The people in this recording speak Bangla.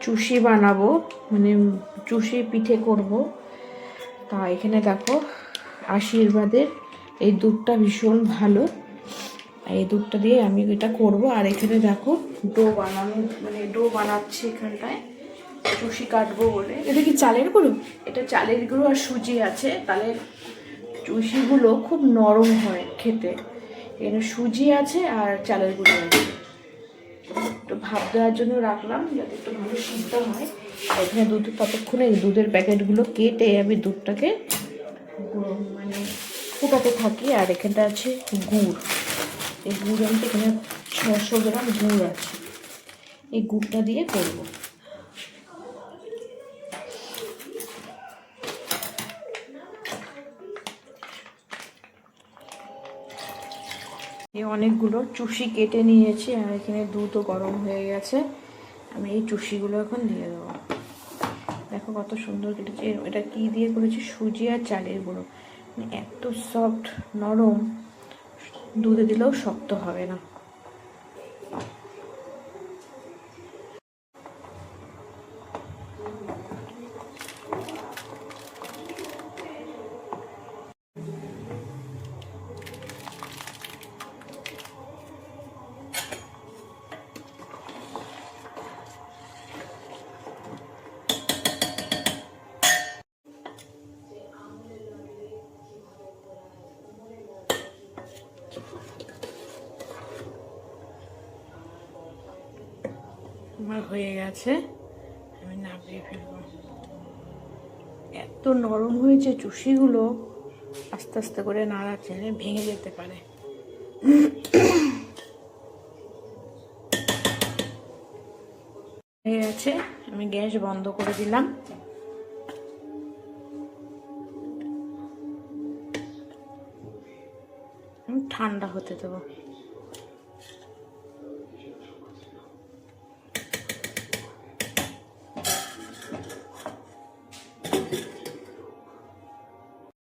চুষি বানাবো, মানে চুষি পিঠে করব। তা এখানে দেখো আশীর্বাদের এই দুধটা ভীষণ ভালো, এই দুধটা দিয়ে আমি এটা করব। আর এখানে দেখো ডো বানানো, মানে ডো বানাচ্ছি এখানটায় চুষি কাটবো বলে। এটা কি চালের গুঁড়ো? এটা চালের গুঁড়ো আর সুজি আছে, তাহলে চুষিগুলো খুব নরম হয় খেতে। এখানে সুজি আছে আর চালের গুঁড়ো আছে। একটু ভাপ দেওয়ার জন্য রাখলাম যাতে একটু ভালো সিদ্ধ হয়। আর এখানে দুধ, ততক্ষণে দুধের প্যাকেটগুলো কেটে আমি দুধটাকে মানে ফুটাতে থাকি। আর এখানটা আছে গুড়, এই গুড় আমি এখানে 600 গ্রাম গুড় আছে, এই গুড়টা দিয়ে করবো। এই অনেকগুলো চুষি কেটে নিয়েছি, আর এখানে দুধও গরম হয়ে গেছে। আমি এই চুষিগুলো এখন দিয়ে দেবো। দেখো কত সুন্দর কেটেছে। এটা কি দিয়ে করেছি? সুজি আর চালের গুঁড়ো, মানে এত সফট নরম, দুধে দিলেও শক্ত হবে না। আমার হয়ে গেছে, আমি নামিয়ে ফেলবো। এত নরম হয়েছে চুষিগুলো, আস্তে আস্তে করে নাড়াচ্ছি, ভেঙে যেতে পারে। হয়ে গেছে, আমি গ্যাস বন্ধ করে দিলাম। ঠান্ডা হতে দেবো।